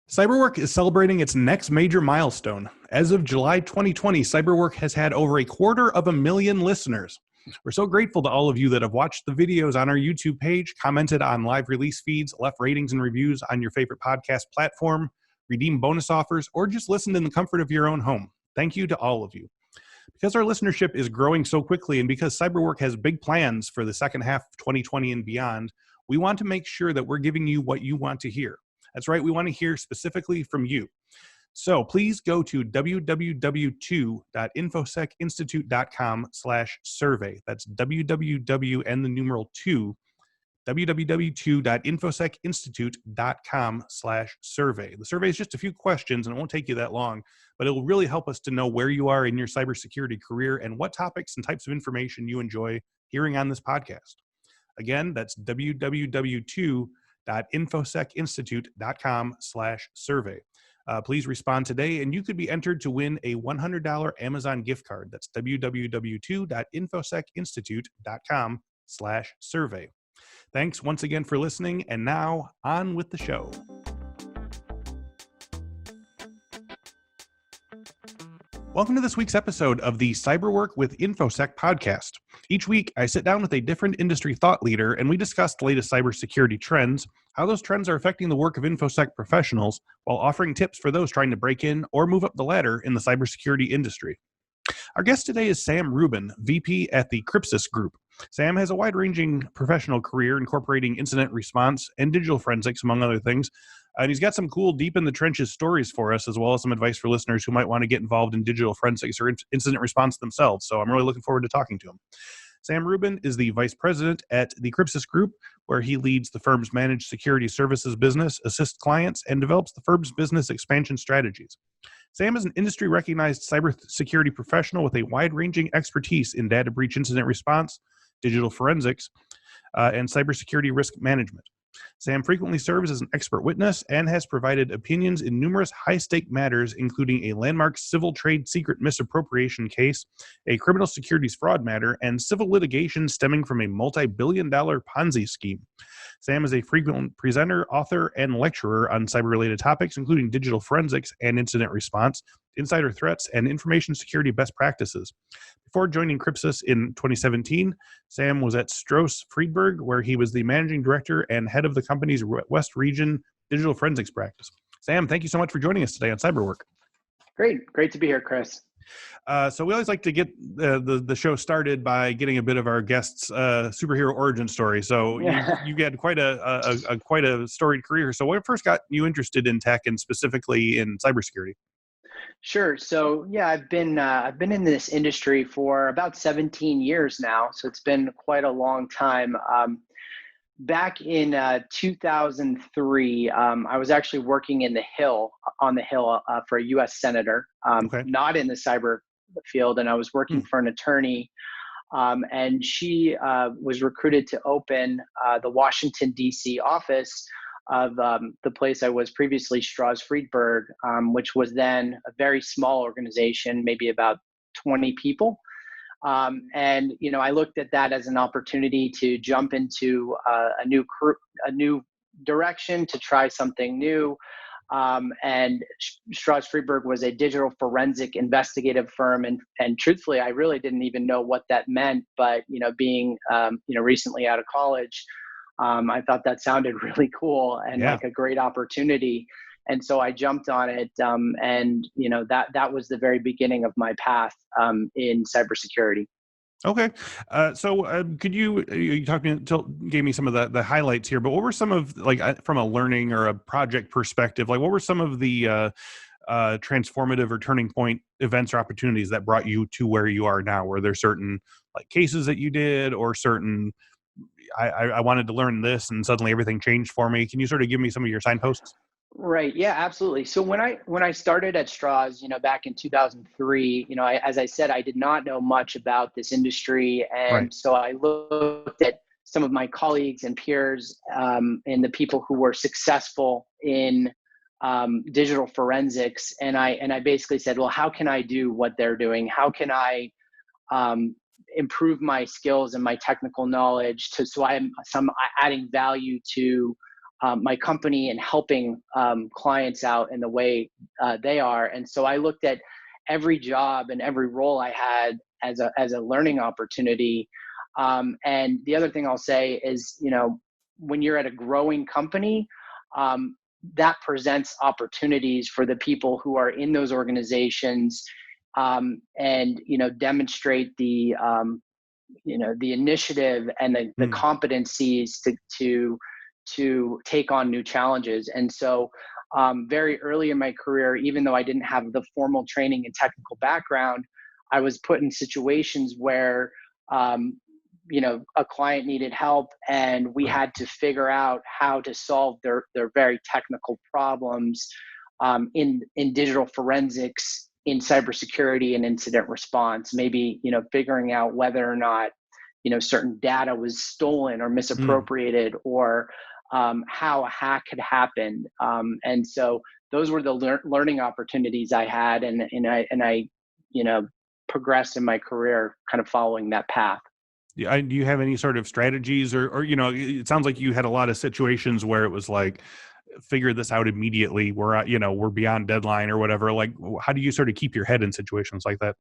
Cyberwork is celebrating its next major milestone. As of July 2020, Cyberwork has had over 250,000 listeners. We're so grateful to all of you that have watched the videos on our YouTube page, commented on live release feeds, left ratings and reviews on your favorite podcast platform, redeemed bonus offers, or just listened in the comfort of your own home. Thank you to all of you. Because our listenership is growing so quickly and because Cyberwork has big plans for the second half of 2020 and beyond, we want to make sure that we're giving you what you want to hear. That's right, we want to hear specifically from you. So please go to www.infosecinstitute.com/survey. That's www and the numeral 2, www.infosecinstitute.com/survey. The survey is just a few questions and it won't take you that long, but it will really help us to know where you are in your cybersecurity career and what topics and types of information you enjoy hearing on this podcast. Again, that's www.infosecinstitute.com/survey. Please respond today, and you could be entered to win a $100 Amazon gift card. That's www.infosecinstitute.com/survey. Thanks once again for listening, and now on with the show. Welcome to this week's episode of the Cyberwork with Infosec podcast. Each week, I sit down with a different industry thought leader and we discuss the latest cybersecurity trends, how those trends are affecting the work of Infosec professionals, while offering tips for those trying to break in or move up the ladder in the cybersecurity industry. Our guest today is Sam Rubin, VP at the Crypsis Group. Sam has a wide-ranging professional career incorporating incident response and digital forensics, among other things. And he's got some cool deep-in-the-trenches stories for us, as well as some advice for listeners who might want to get involved in digital forensics or incident response themselves. So I'm really looking forward to talking to him. Sam Rubin is the vice president at the Crypsis Group, where he leads the firm's managed security services business, assists clients, and develops the firm's business expansion strategies. Sam is an industry-recognized cybersecurity professional with a wide-ranging expertise in data breach incident response, digital forensics, and cybersecurity risk management. Sam frequently serves as an expert witness and has provided opinions in numerous high-stake matters, including a landmark civil trade secret misappropriation case, a criminal securities fraud matter, and civil litigation stemming from a multi-billion-dollar Ponzi scheme. Sam is a frequent presenter, author, and lecturer on cyber-related topics, including digital forensics and incident response, insider threats, and information security best practices. Before joining Crypsis in 2017, Sam was at Stroz Friedberg, where he was the managing director and head of the company's West Region digital forensics practice. Sam, thank you so much for joining us today on Cyberwork. Great to be here, Chris. So we always like to get the show started by getting a bit of our guests' superhero origin story. So you had quite a storied career. So what first got you interested in tech and specifically in cybersecurity? Sure. So I've been in this industry for about 17 years now. So it's been quite a long time. Back in 2003, I was actually working on the Hill for a U.S. senator, not in the cyber field, and I was working for an attorney. And she was recruited to open the Washington, D.C. office of the place I was previously, Stroz Friedberg, which was then a very small organization, maybe about 20 people. And I looked at that as an opportunity to jump into a new direction, to try something new. And Stroz Friedberg was a digital forensic investigative firm, and truthfully, I really didn't even know what that meant. But being recently out of college, I thought that sounded really cool and like a great opportunity. And so I jumped on it, and that was the very beginning of my path in cybersecurity. Okay, so could you gave me some of the highlights here, but what were some of, like, from a learning or a project perspective, like what were some of the transformative or turning point events or opportunities that brought you to where you are now? Were there certain cases that you did, or certain I wanted to learn this and suddenly everything changed for me? Can you sort of give me some of your signposts? Right. Yeah, absolutely. So when I started at Stroz, back in 2003, as I said, I did not know much about this industry. And so I looked at some of my colleagues and peers and the people who were successful in digital forensics. And I basically said, well, how can I do what they're doing? How can I improve my skills and my technical knowledge so I'm adding value to my company and helping clients out in the way they are. And so I looked at every job and every role I had as a learning opportunity. And the other thing I'll say is, when you're at a growing company, that presents opportunities for the people who are in those organizations, and demonstrate the the initiative and the competencies to take on new challenges. And so very early in my career, even though I didn't have the formal training and technical background, I was put in situations where a client needed help, and we had to figure out how to solve their very technical problems in digital forensics, in cybersecurity and incident response. Maybe figuring out whether or not certain data was stolen or misappropriated, or how a hack had happened. And so those were the learning opportunities I had, and I progressed in my career kind of following that path. Yeah, do you have any sort of strategies, or it sounds like you had a lot of situations where it was like, figure this out immediately. We're beyond deadline or whatever. Like, how do you sort of keep your head in situations like that?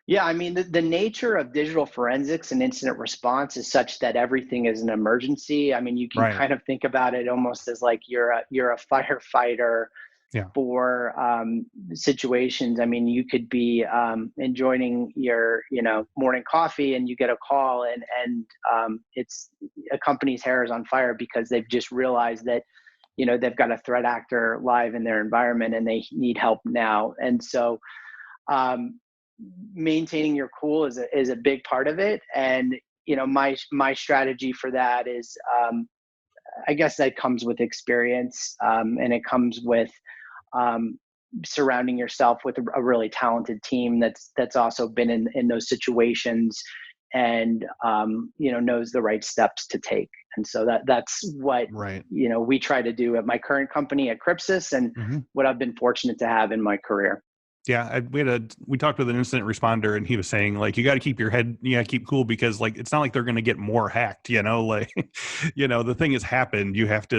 Yeah, I mean, the nature of digital forensics and incident response is such that everything is an emergency. I mean, you can Right. kind of think about it almost as like you're a firefighter Yeah. for situations. I mean, you could be enjoying your morning coffee, and you get a call, and it's a company's hair is on fire because they've just realized that they've got a threat actor live in their environment and they need help now. And so maintaining your cool is a big part of it. And my strategy for that is, I guess that comes with experience, and it comes with surrounding yourself with a really talented team that's also been in those situations, and knows the right steps to take. And so that's what Right. we try to do at my current company at Crypsis, and what I've been fortunate to have in my career. Yeah, we talked with an incident responder, and he was saying, like, you got to keep your head, keep cool, because like it's not like they're going to get more hacked, like the thing has happened. You have to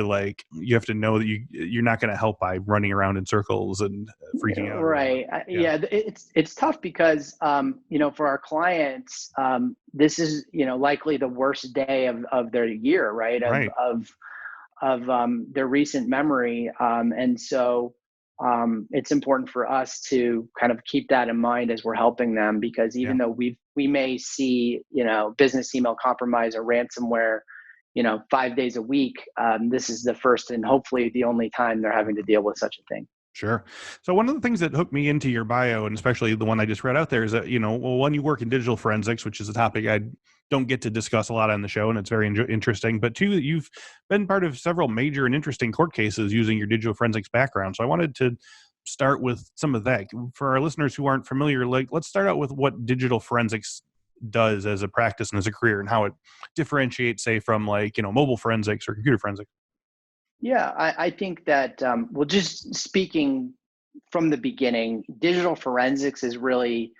know that you're not going to help by running around in circles and freaking out or whatever. Right. Yeah, it's tough because for our clients, this is likely the worst day of their year, right? Right. Of their recent memory, and so it's important for us to kind of keep that in mind as we're helping them, because even though we may see business email compromise or ransomware 5 days a week, this is the first and hopefully the only time they're having to deal with such a thing. Sure. So one of the things that hooked me into your bio, and especially the one I just read out there, is that, one, you work in digital forensics, which is a topic I don't get to discuss a lot on the show, and it's very interesting. But two, that you've been part of several major and interesting court cases using your digital forensics background. So I wanted to start with some of that. For our listeners who aren't familiar, like, let's start out with what digital forensics does as a practice and as a career, and how it differentiates, say, from like, mobile forensics or computer forensics. Yeah, I think that, well, just speaking from the beginning, digital forensics is really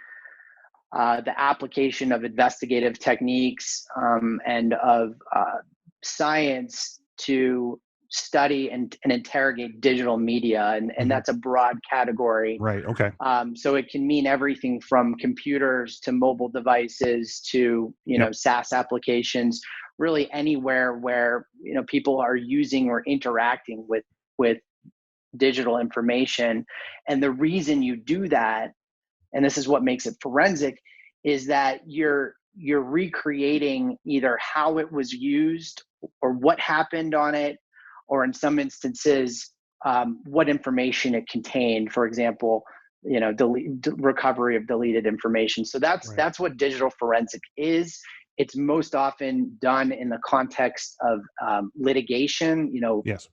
the application of investigative techniques, and of science to study and interrogate digital media. And that's a broad category. Right. Okay. So it can mean everything from computers to mobile devices to, SaaS applications, really anywhere where, people are using or interacting with digital information. And the reason you do that, and this is what makes it forensic, is that you're recreating either how it was used or what happened on it, or in some instances, what information it contained. For example, recovery of deleted information. So that's what digital forensic is. It's most often done in the context of litigation. Yes.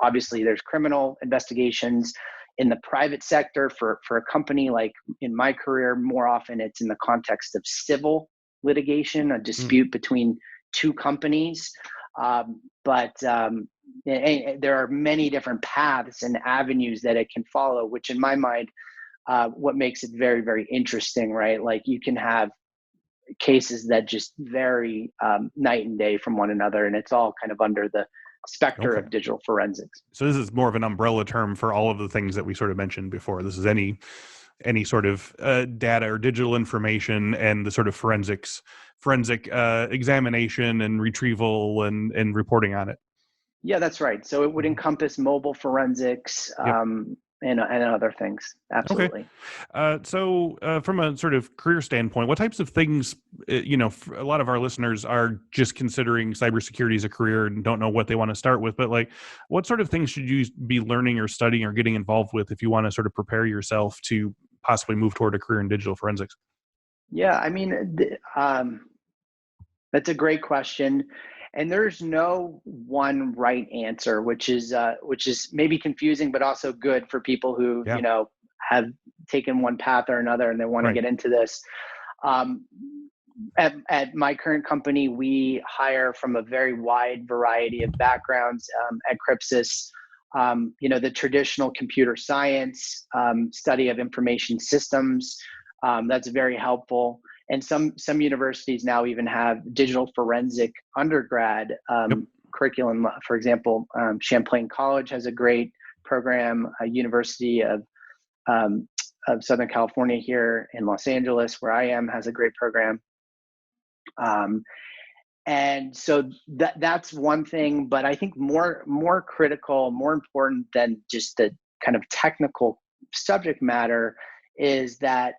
Obviously, there's criminal investigations. In the private sector, for a company, like in my career, more often it's in the context of civil litigation, a dispute between two companies. But there are many different paths and avenues that it can follow, which in my mind, what makes it very, very interesting, right? Like, you can have cases that just vary night and day from one another, and it's all kind of under the specter Okay. of digital forensics. So this is more of an umbrella term for all of the things that we sort of mentioned before. This is any sort of data or digital information and the sort of forensic examination and retrieval and reporting on it. Yeah, that's right. So it would encompass mobile forensics, Yep. and other things. Okay. Absolutely. So from a sort of career standpoint, what types of things, a lot of our listeners are just considering cybersecurity as a career and don't know what they want to start with, but like, what sort of things should you be learning or studying or getting involved with if you want to sort of prepare yourself to possibly move toward a career in digital forensics? Yeah, I mean, that's a great question. And there's no one right answer, which is maybe confusing, but also good for people who, Yeah. have taken one path or another and they want to Right. get into this. Um, at my current company, we hire from a very wide variety of backgrounds. At Crypsis, the traditional computer science, study of information systems, that's very helpful. And some universities now even have digital forensic undergrad Yep. curriculum. For example, Champlain College has a great program. A University of Southern California here in Los Angeles, where I am, has a great program. And so that's one thing, but I think more critical, more important than just the kind of technical subject matter is that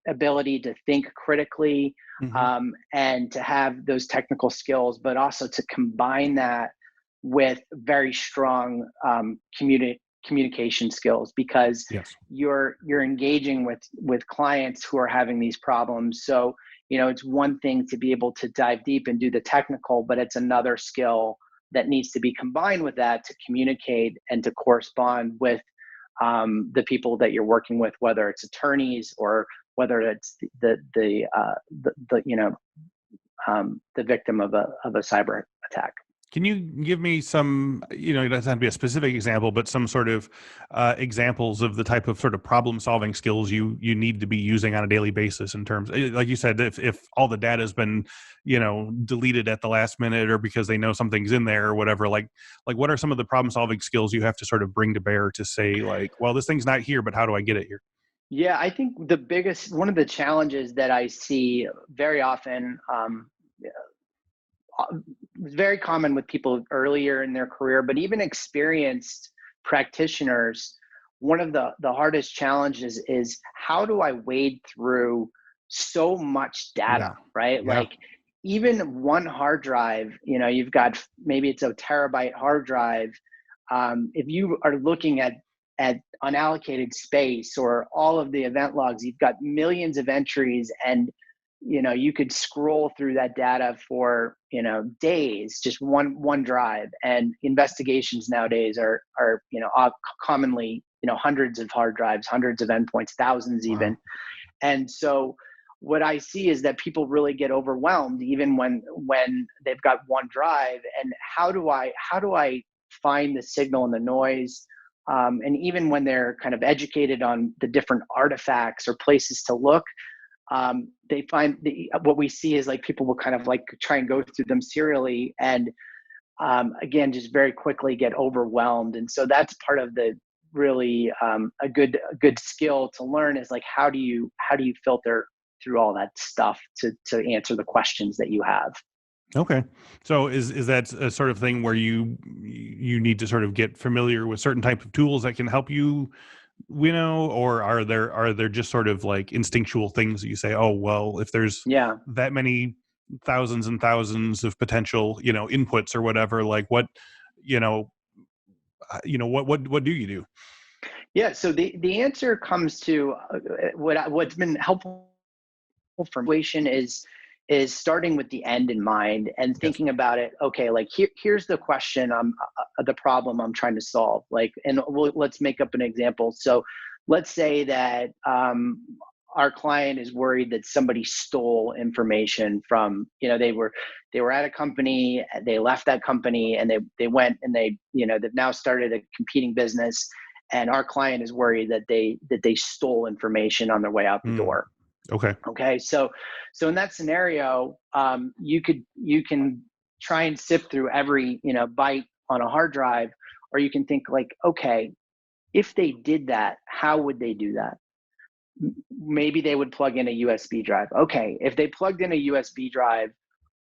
ability to think critically, Mm-hmm. and to have those technical skills, but also to combine that with very strong communication skills, because Yes. you're engaging with clients who are having these problems. So it's one thing to be able to dive deep and do the technical, but it's another skill that needs to be combined with that to communicate and to correspond with the people that you're working with, whether it's attorneys or whether it's the victim of a cyber attack. Can you give me some, it doesn't have to be a specific example, but some sort of examples of the type of sort of problem solving skills you need to be using on a daily basis in terms, like you said, if all the data has been, deleted at the last minute or because they know something's in there or whatever, like what are some of the problem solving skills you have to sort of bring to bear to say like, well, this thing's not here, but how do I get it here? Yeah, I think one of the challenges that I see very often, very common with people earlier in their career, but even experienced practitioners, one of the hardest challenges is how do I wade through so much data, Yeah. right? Yeah. Like even one hard drive, you've got, maybe it's a terabyte hard drive. If you are looking at unallocated space or all of the event logs, you've got millions of entries, and you could scroll through that data for days, just one drive. And investigations nowadays are commonly hundreds of hard drives, hundreds of endpoints, thousands even. Wow. And so what I see is that people really get overwhelmed even when they've got one drive. And how do I find the signal and the noise? And even when they're kind of educated on the different artifacts or places to look, they find what we see is like people will kind of like try and go through them serially, and again, just very quickly get overwhelmed. And so that's part of the really a good skill to learn, is like how do you filter through all that stuff to answer the questions that you have. Okay. So is that a sort of thing where you need to sort of get familiar with certain type of tools that can help you, or are there just sort of like instinctual things that you say, oh, well, if there's Yeah. that many thousands and thousands of potential, inputs or whatever, like what, what do you do? Yeah. So the answer comes to what's been helpful formulation is starting with the end in mind and Yes. thinking about it. Okay, like here's the question, the problem I'm trying to solve. Like, and let's make up an example. So let's say that our client is worried that somebody stole information from, they were at a company, they left that company, and they went and they've now started a competing business, and our client is worried that they stole information on their way out the door. Okay. Okay, so in that scenario, you can try and sift through every byte on a hard drive, or you can think like, okay, if they did that, how would they do that? Maybe they would plug in a USB drive. Okay, if they plugged in a USB drive,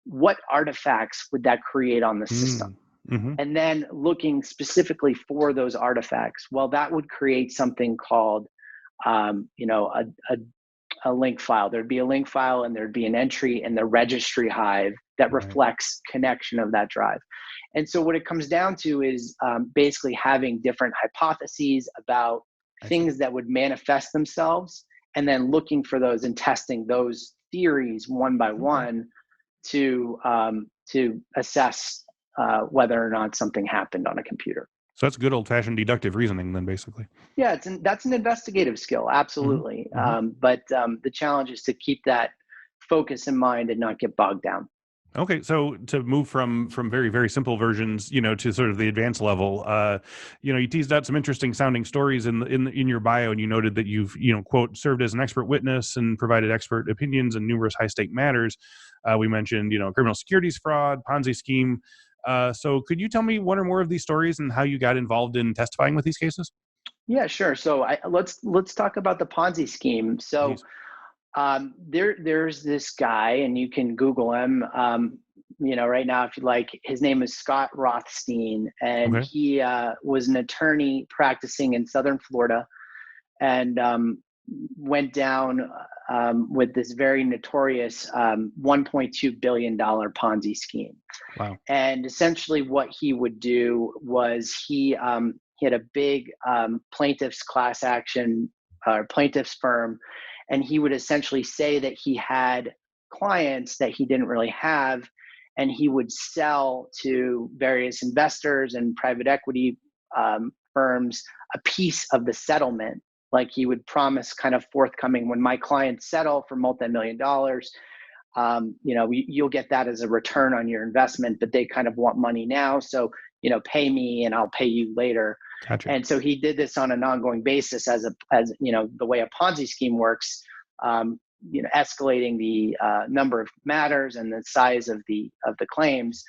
what artifacts would that create on the system? Mm-hmm. And then looking specifically for those artifacts, well, that would create something called, a link file. There'd be a link file and there'd be an entry in the registry hive that reflects connection of that drive. And so what it comes down to is basically having different hypotheses about things that would manifest themselves, and then looking for those and testing those theories one by one to assess whether or not something happened on a computer. So that's good old-fashioned deductive reasoning then, basically. Yeah, that's an investigative skill, absolutely. But the challenge is to keep that focus in mind and not get bogged down. Okay, so to move from very, very simple versions, to sort of the advanced level, you teased out some interesting sounding stories in your bio, and you noted that you've quote, served as an expert witness and provided expert opinions in numerous high stake matters. We mentioned criminal securities fraud, Ponzi scheme. So could you tell me one or more of these stories and how you got involved in testifying with these cases? Yeah, sure. So let's talk about the Ponzi scheme. So there's this guy, and you can Google him. Right now, if you like, his name is Scott Rothstein, and he was an attorney practicing in Southern Florida, and went down with this very notorious $1.2 billion Ponzi scheme. Wow. And essentially what he would do was he had a big plaintiff's class action plaintiff's firm, and he would essentially say that he had clients that he didn't really have, and he would sell to various investors and private equity firms a piece of the settlement. Like he would promise kind of forthcoming, when my clients settle for multi-million dollars, you'll get that as a return on your investment, but they kind of want money now. So, pay me and I'll pay you later. Gotcha. And so he did this on an ongoing basis as the way a Ponzi scheme works, escalating the number of matters and the size of the claims,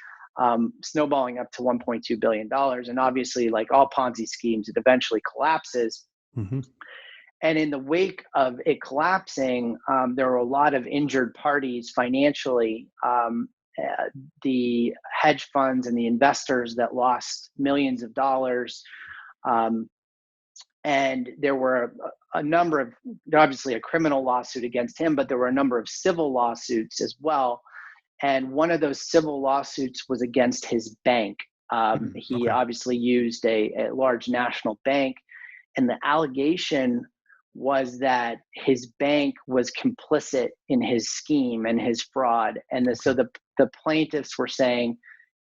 snowballing up to $1.2 billion. And obviously, like all Ponzi schemes, it eventually collapses. Mm-hmm. And in the wake of it collapsing, there were a lot of injured parties financially. The hedge funds and the investors that lost millions of dollars. And there were a number of, obviously a criminal lawsuit against him, but there were a number of civil lawsuits as well. And one of those civil lawsuits was against his bank. He obviously used a large national bank, and the allegation was that his bank was complicit in his scheme and his fraud. And so the plaintiffs were saying,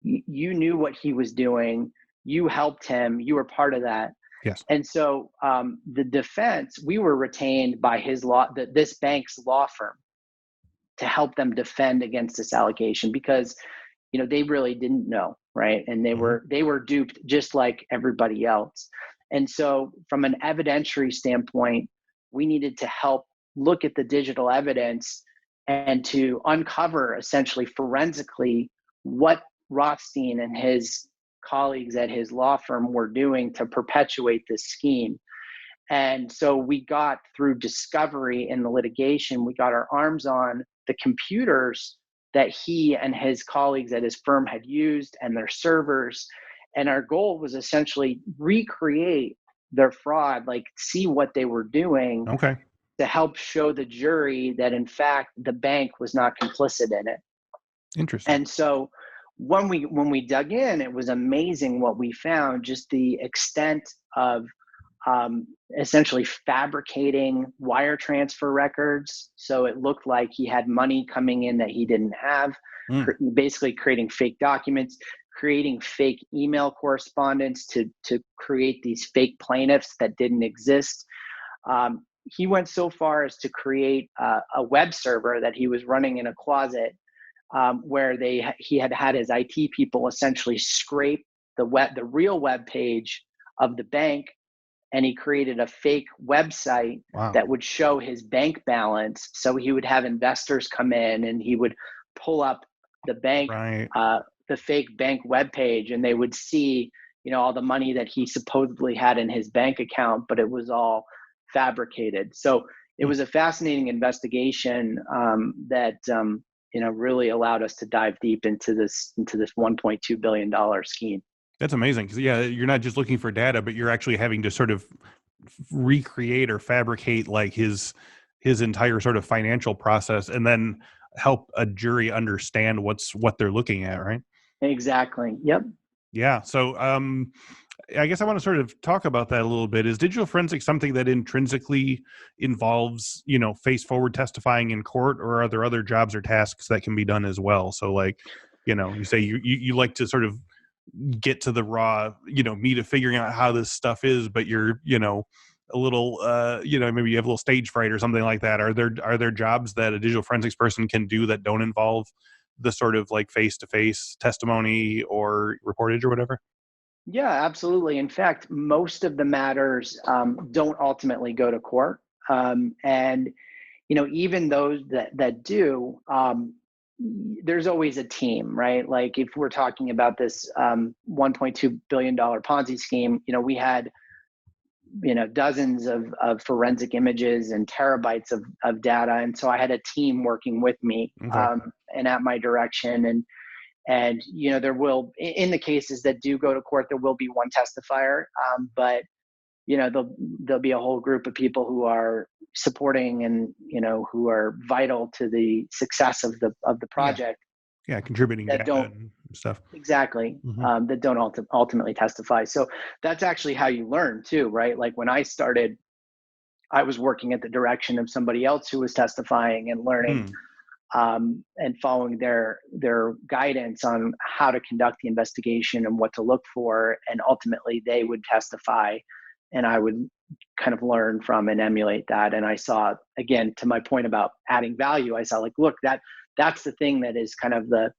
you knew what he was doing, you helped him, you were part of that. Yes. And so the defense, we were retained by this bank's law firm to help them defend against this allegation, because they really didn't know, right? And they were duped just like everybody else. And so from an evidentiary standpoint, we needed to help look at the digital evidence and to uncover essentially forensically what Rothstein and his colleagues at his law firm were doing to perpetuate this scheme. And so we got, through discovery in the litigation, we got our arms on the computers that he and his colleagues at his firm had used and their servers. And our goal was essentially recreate their fraud, like see what they were doing to help show the jury that in fact the bank was not complicit in it. Interesting. And so when we dug in, it was amazing what we found, just the extent of essentially fabricating wire transfer records. So it looked like he had money coming in that he didn't have, basically creating fake documents, creating fake email correspondence to create these fake plaintiffs that didn't exist. He went so far as to create a web server that he was running in a closet, where he had his IT people essentially scrape the real web page of the bank, and he created a fake website that would show his bank balance. So he would have investors come in and he would pull up the bank the fake bank webpage, and they would see, all the money that he supposedly had in his bank account, but it was all fabricated. So it was a fascinating investigation that really allowed us to dive deep into this $1.2 billion scheme. That's amazing, because you're not just looking for data, but you're actually having to sort of recreate or fabricate like his entire sort of financial process, and then help a jury understand what they're looking at, right? Exactly. Yep. Yeah. So I guess I want to sort of talk about that a little bit. Is digital forensics something that intrinsically involves, face forward testifying in court, or are there other jobs or tasks that can be done as well? So like, you say you like to sort of get to the raw, meat of figuring out how this stuff is, but you're, a little, maybe you have a little stage fright or something like that. Are there jobs that a digital forensics person can do that don't involve the sort of like face-to-face testimony or reportage or whatever? Yeah, absolutely. In fact, most of the matters don't ultimately go to court. And, even those that do, there's always a team, right? Like if we're talking about this $1.2 billion Ponzi scheme, we had, dozens of forensic images and terabytes of data. And so I had a team working with me Okay. and at my direction. And there will, in the cases that do go to court, there will be one testifier, but there'll be a whole group of people who are supporting and who are vital to the success of the project. Yeah, contributing that data don't and stuff. exactly Mm-hmm. that don't ultimately testify. So that's actually how you learn too, right? Like when I started, I was working at the direction of somebody else who was testifying and learning. And following their guidance on how to conduct the investigation and what to look for. And ultimately they would testify and I would kind of learn from and emulate that. And I saw, again, to my point about adding value, I saw like, look, that's the thing that is kind of the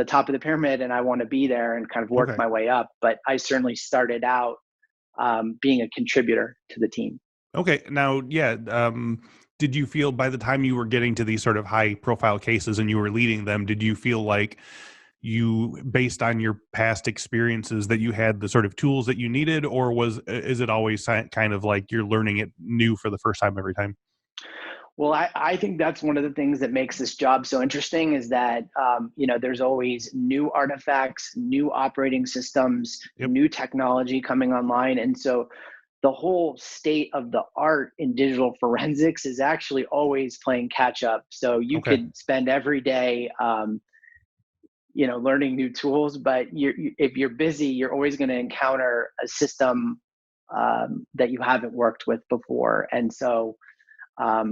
top of the pyramid, and I want to be there and kind of work Okay. my way up. But I certainly started out being a contributor to the team. Okay. Now, did you feel by the time you were getting to these sort of high profile cases and you were leading them, did you feel like you, based on your past experiences, that you had the sort of tools that you needed, or is it always kind of like you're learning it new for the first time every time? Well, I think that's one of the things that makes this job so interesting is that, there's always new artifacts, new operating systems, Yep. new technology coming online. And so the whole state of the art in digital forensics is actually always playing catch up. So you Okay. could spend every day, learning new tools, but if you're busy, you're always going to encounter a system that you haven't worked with before. And so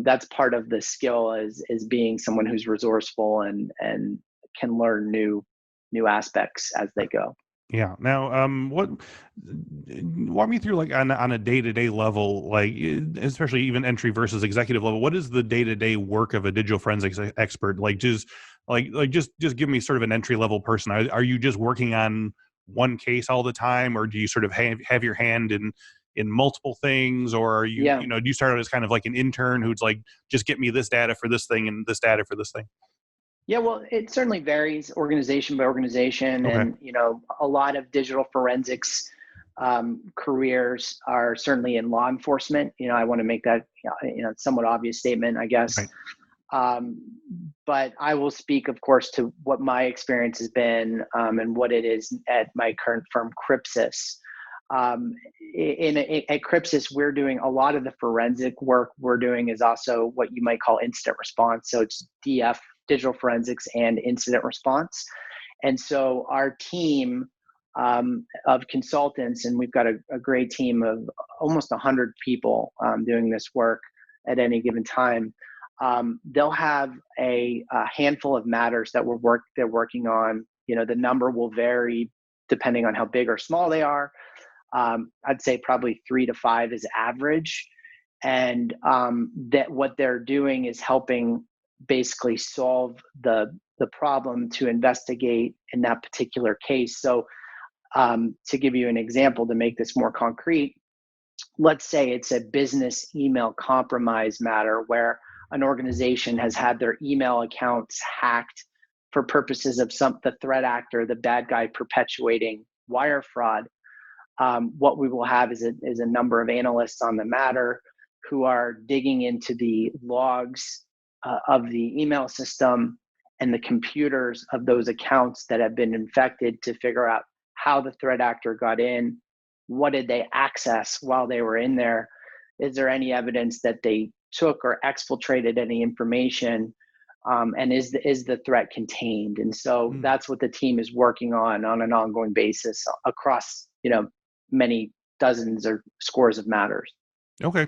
that's part of the skill is being someone who's resourceful and can learn new aspects as they go. Yeah. Now, walk me through like on a day-to-day level, like especially even entry versus executive level, what is the day-to-day work of a digital forensics expert? Like just just give me sort of an entry level person. Are you just working on one case all the time, or do you sort of have your hand in multiple things, or are you, Yeah. do you start out as kind of like an intern who's like, just get me this data for this thing and this data for this thing? Yeah, well, it certainly varies organization by organization. Okay. And, a lot of digital forensics careers are certainly in law enforcement. I want to make that, somewhat obvious statement, I guess. Right. But I will speak, of course, to what my experience has been and what it is at my current firm, Crypsis. At Crypsis, we're doing a lot of the forensic work we're doing is also what you might call incident response. So it's DF, digital forensics, and incident response. And so our team of consultants, and we've got a great team of almost 100 people doing this work at any given time. They'll have a handful of matters that they're working on. The number will vary depending on how big or small they are. I'd say probably 3 to 5 is average. And that what they're doing is helping basically solve the problem to investigate in that particular case. So to give you an example to make this more concrete, let's say it's a business email compromise matter where an organization has had their email accounts hacked for purposes of the threat actor, the bad guy perpetuating wire fraud. What we will have is a number of analysts on the matter who are digging into the logs of the email system and the computers of those accounts that have been infected to figure out how the threat actor got in, what did they access while they were in there, is there any evidence that they took or exfiltrated any information, and is the threat contained? And so that's what the team is working on an ongoing basis across many dozens or scores of matters. Okay.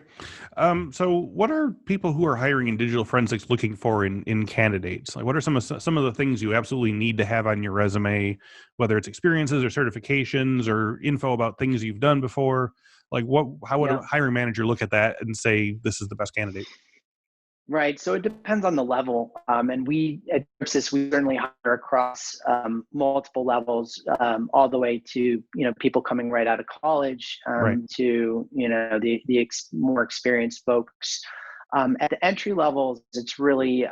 So what are people who are hiring in digital forensics looking for in candidates? Like, what are some of the things you absolutely need to have on your resume, whether it's experiences or certifications or info about things you've done before? Like, how would a hiring manager look at that and say, this is the best candidate? Right. So it depends on the level. And we at Crypsis, we certainly hire across multiple levels, all the way to, people coming right out of college, to, the more experienced folks. At the entry levels, it's really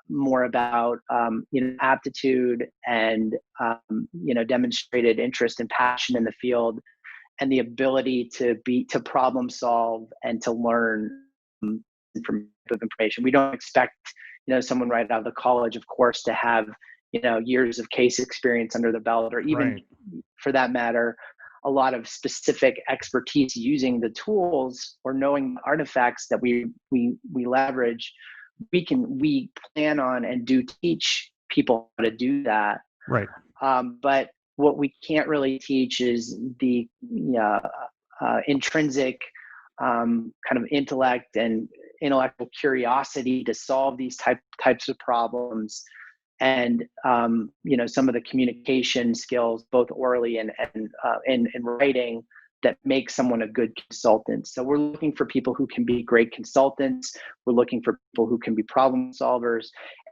more about, aptitude and, demonstrated interest and passion in the field, and the ability to problem solve and to learn information. We don't expect, someone right out of the college, of course, to have, years of case experience under the belt, or even for that matter, a lot of specific expertise using the tools or knowing artifacts that we leverage. We plan on and do teach people how to do that. Right. But what we can't really teach is the intrinsic kind of intellect and intellectual curiosity to solve these types of problems, and some of the communication skills, both orally and in writing, that make someone a good consultant. So we're looking for people who can be great consultants. We're looking for people who can be problem solvers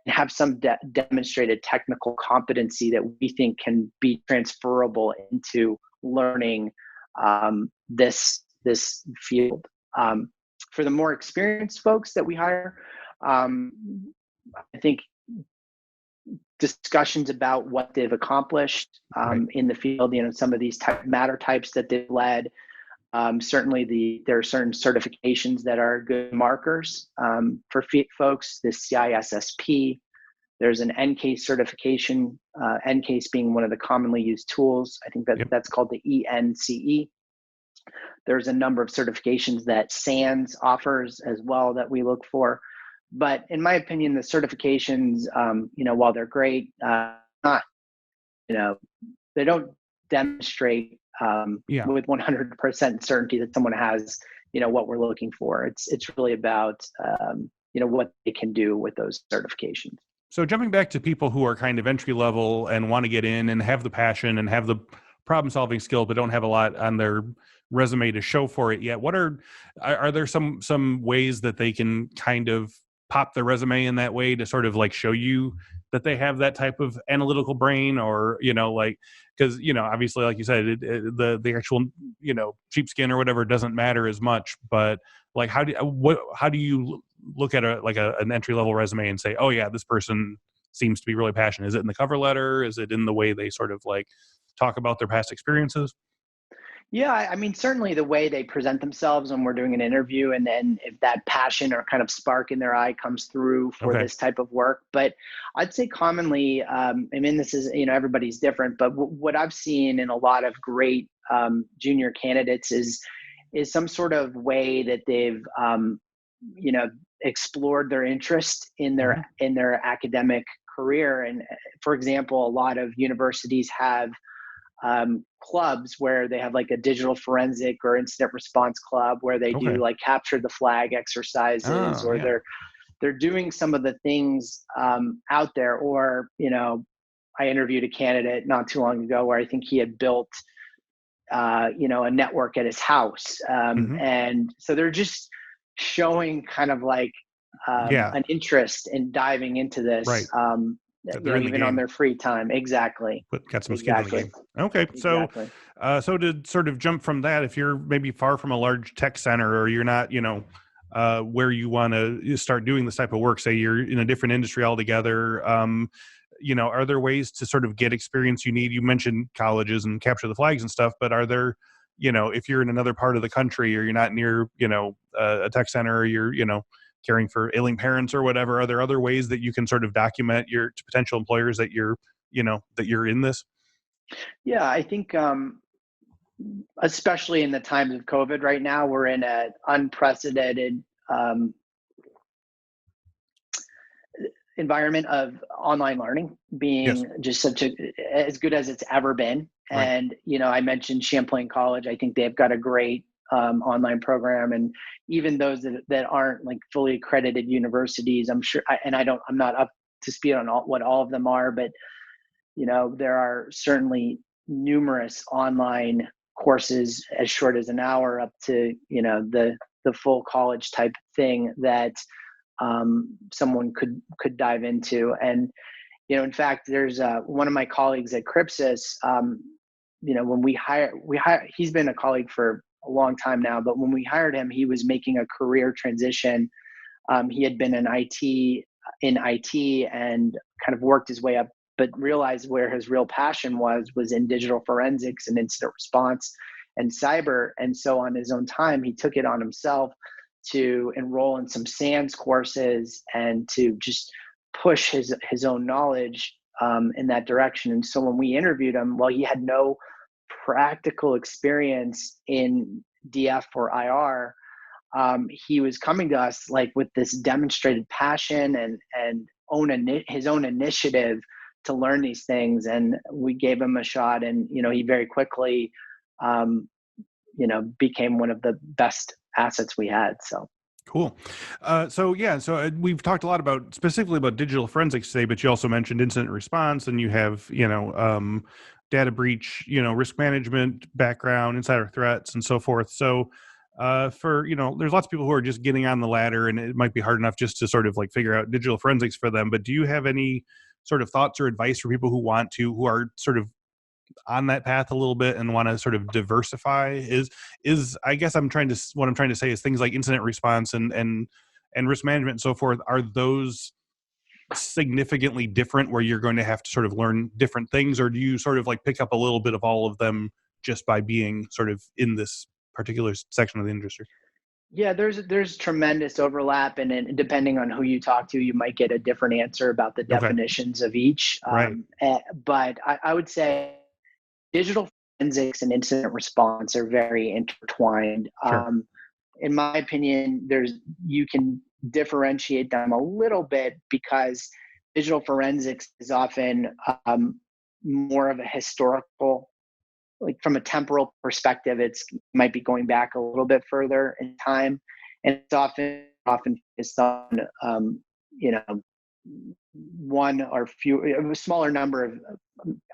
and have some demonstrated technical competency that we think can be transferable into learning this field. For the more experienced folks that we hire, I think discussions about what they've accomplished in the field, some of these matter types that they've led. Certainly there are certain certifications that are good markers for folks, the CISSP. There's an NCASE certification, NCASE being one of the commonly used tools. I think that's called the ENCE. There's a number of certifications that SANS offers as well that we look for. But in my opinion, the certifications, while they're great, they don't demonstrate with 100% certainty that someone has, what we're looking for. It's really about, what they can do with those certifications. So jumping back to people who are kind of entry level and want to get in and have the passion and have the problem solving skill, but don't have a lot on their resume to show for it yet, what are there some ways that they can kind of pop their resume in that way to sort of like show you that they have that type of analytical brain, or because obviously, like you said, the actual sheepskin or whatever doesn't matter as much, but like how do you look at an entry level resume and say, oh yeah, this person seems to be really passionate? Is it in the cover letter? Is it in the way they sort of like talk about their past experiences? Yeah, I mean, certainly the way they present themselves when we're doing an interview, and then if that passion or kind of spark in their eye comes through for this type of work. But I'd say commonly, I mean, this is, everybody's different, but what I've seen in a lot of great junior candidates is some sort of way that they've, explored their interest in their academic career. And for example, a lot of universities have clubs where they have like a digital forensic or incident response club where they do like capture the flag exercises, or they're doing some of the things out there. Or, I interviewed a candidate not too long ago where I think he had built, a network at his house. And so they're just showing kind of like an interest in diving into this. Even on their free time. Exactly. Got some skin in the game. Okay. Exactly. So to sort of jump from that, if you're maybe far from a large tech center, or you're not, where you want to start doing this type of work, say you're in a different industry altogether, are there ways to sort of get experience you need? You mentioned colleges and capture the flags and stuff, but are there, if you're in another part of the country or you're not near, a tech center, or you're, caring for ailing parents or whatever, are there other ways that you can sort of document your to potential employers that you're in this? Yeah, I think especially in the times of COVID right now, we're in an unprecedented um, environment of online learning Yes. being just such a as good as it's ever been. Right. And I mentioned Champlain College. I think they've got a great online program, and even those that aren't like fully accredited universities, I'm sure. I'm not up to speed on what all of them are, but there are certainly numerous online courses as short as an hour up to the full college type thing that someone could dive into. And in fact, there's one of my colleagues at Crypsis. When we hire, he's been a colleague for a long time now, but when we hired him, he was making a career transition. He had been in IT and kind of worked his way up, but realized where his real passion was in digital forensics and incident response and cyber. And so on his own time, he took it on himself to enroll in some SANS courses and to just push his own knowledge in that direction. And so when we interviewed him, well, he had no practical experience in DF or IR. He was coming to us like with this demonstrated passion and his own initiative to learn these things. And we gave him a shot, and he very quickly became one of the best assets we had. So Cool. So we've talked a lot specifically about digital forensics today, but you also mentioned incident response, and you have, data breach, risk management background, insider threats, and so forth. So there's lots of people who are just getting on the ladder, and it might be hard enough just to sort of like figure out digital forensics for them. But do you have any sort of thoughts or advice for people who are sort of on that path a little bit and want to sort of diversify? Is I guess what I'm trying to say is things like incident response and risk management and so forth, are those significantly different where you're going to have to sort of learn different things, or do you sort of like pick up a little bit of all of them just by being sort of in this particular section of the industry? yeah, there's tremendous overlap, and then depending on who you talk to, you might get a different answer about the Okay. definitions of each. Right. But I would say digital forensics and incident response are very intertwined. Sure. In my opinion, you can differentiate them a little bit because digital forensics is often more of a historical, like from a temporal perspective, it's might be going back a little bit further in time, and it's often focused on you know one or a smaller number of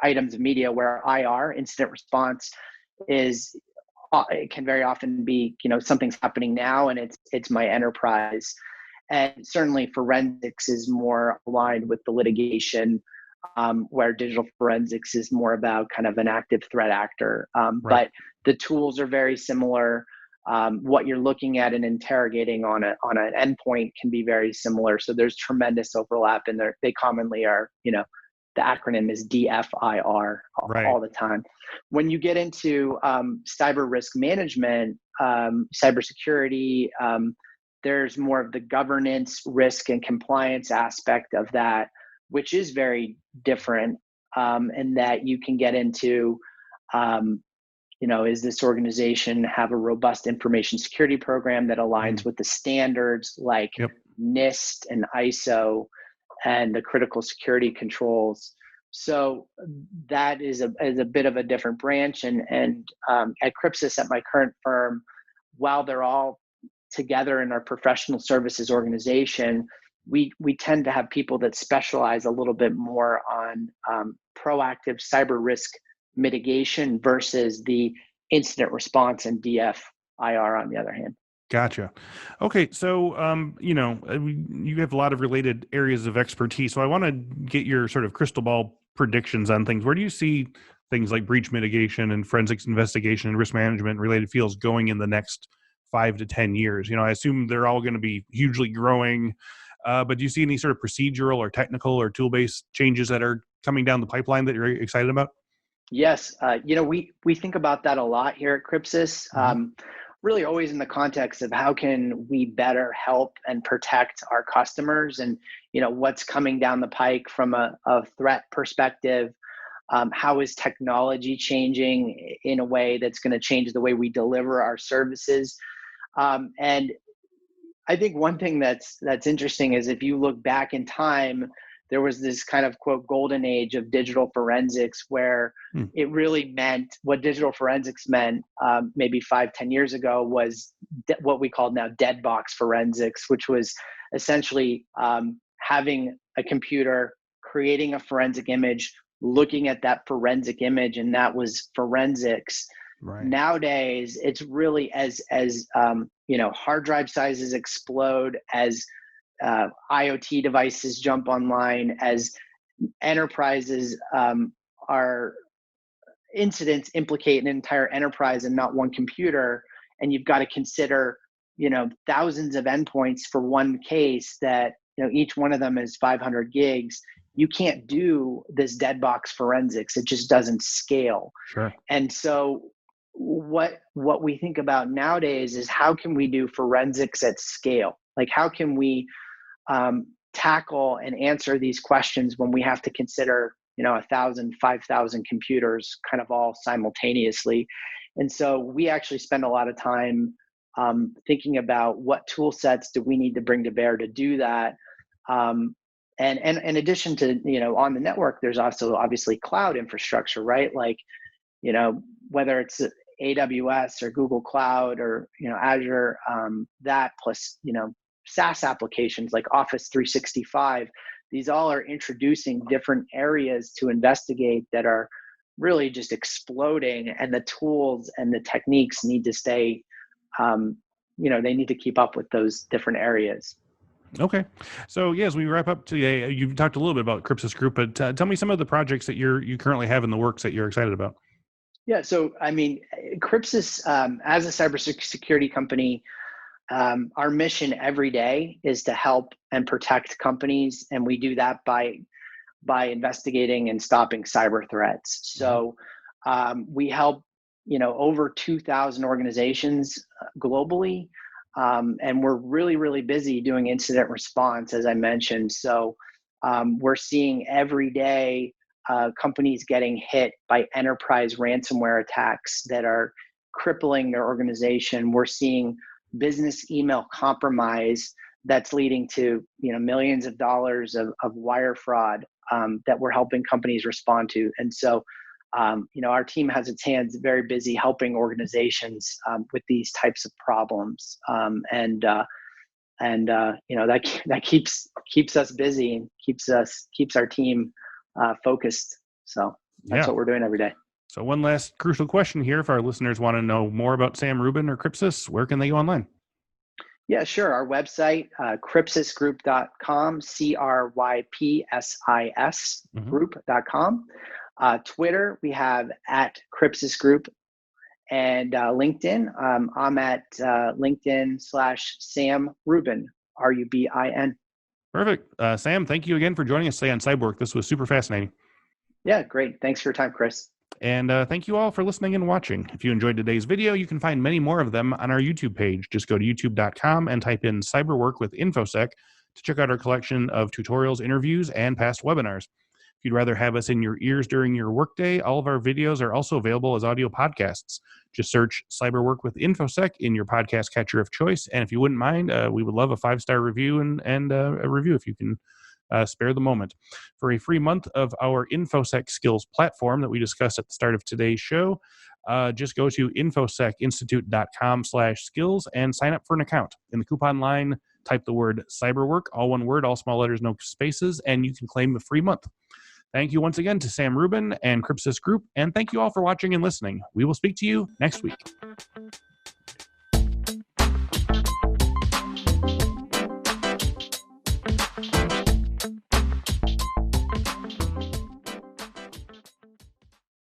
items of media, where IR, incident response, is it can very often be something's happening now and it's my enterprise. And certainly forensics is more aligned with the litigation, where digital forensics is more about kind of an active threat actor. Right. But the tools are very similar. What you're looking at and interrogating on an endpoint can be very similar. So there's tremendous overlap, and they commonly are, the acronym is DFIR Right. all the time. When you get into cyber risk management, cybersecurity, there's more of the governance, risk, and compliance aspect of that, which is very different, in that you can get into, is this organization have a robust information security program that aligns with the standards like Yep. NIST and ISO and the critical security controls? So that is a bit of a different branch. And at Crypsis, at my current firm, while they're all together in our professional services organization, we tend to have people that specialize a little bit more on proactive cyber risk mitigation versus the incident response and DFIR on the other hand. Gotcha. Okay, so you have a lot of related areas of expertise. So I want to get your sort of crystal ball predictions on things. Where do you see things like breach mitigation and forensics investigation and risk management related fields going in the next 5 to 10 years? I assume they're all going to be hugely growing. But do you see any sort of procedural or technical or tool-based changes that are coming down the pipeline that you're excited about? Yes, we think about that a lot here at Crypsis. Really, always in the context of how can we better help and protect our customers, and what's coming down the pike from a threat perspective. How is technology changing in a way that's going to change the way we deliver our services? And I think one thing that's interesting is if you look back in time, there was this kind of quote golden age of digital forensics where it really meant what digital forensics meant maybe 5-10 years ago was what we call now dead box forensics, which was essentially having a computer creating a forensic image, looking at that forensic image, and that was forensics. Right. Nowadays, it's really as hard drive sizes explode, as IoT devices jump online, as enterprises are incidents implicate an entire enterprise and not one computer, and you've got to consider thousands of endpoints for one case that each one of them is 500 gigs. You can't do this dead box forensics. It just doesn't scale. Sure. And so what we think about nowadays is how can we do forensics at scale? Like how can we tackle and answer these questions when we have to consider 1,000, 5,000 computers kind of all simultaneously? And so we actually spend a lot of time thinking about what tool sets do we need to bring to bear to do that. And in addition to, on the network, there's also obviously cloud infrastructure, right? Like, whether it's AWS or Google Cloud or, Azure, that plus, SaaS applications like Office 365, these all are introducing different areas to investigate that are really just exploding. And the tools and the techniques need to stay, they need to keep up with those different areas. Okay. So as we wrap up today, you've talked a little bit about Crypsis Group, but tell me some of the projects that you currently have in the works that you're excited about. Yeah. So, Crypsis, as a cybersecurity company, our mission every day is to help and protect companies. And we do that by investigating and stopping cyber threats. So we help, over 2,000 organizations globally. And we're really, really busy doing incident response, as I mentioned. So we're seeing every day companies getting hit by enterprise ransomware attacks that are crippling their organization. We're seeing business email compromise that's leading to millions of dollars of wire fraud that we're helping companies respond to. And so our team has its hands very busy helping organizations with these types of problems, and that keeps us busy and keeps our team focused. So that's what we're doing every day. So one last crucial question here: if our listeners want to know more about Sam Rubin or Crypsis, where can they go online? Yeah, sure. Our website, crypsisgroup.com, CRYPSIS group.com. Twitter, we have at Crypsis Group, and LinkedIn. I'm at LinkedIn/Sam Rubin, RUBIN. Perfect. Sam, thank you again for joining us today on Cyberwork. This was super fascinating. Yeah, great. Thanks for your time, Chris. And thank you all for listening and watching. If you enjoyed today's video, you can find many more of them on our YouTube page. Just go to youtube.com and type in Cyberwork with Infosec to check out our collection of tutorials, interviews, and past webinars. If you'd rather have us in your ears during your workday, all of our videos are also available as audio podcasts. Just search Cyberwork with Infosec in your podcast catcher of choice. And if you wouldn't mind, we would love a 5-star review and a review if you can spare the moment. For a free month of our Infosec skills platform that we discussed at the start of today's show, just go to infosecinstitute.com/skills and sign up for an account. In the coupon line, type the word Cyberwork, all one word, all small letters, no spaces, and you can claim the free month. Thank you once again to Sam Rubin and Crypsis Group, and thank you all for watching and listening. We will speak to you next week.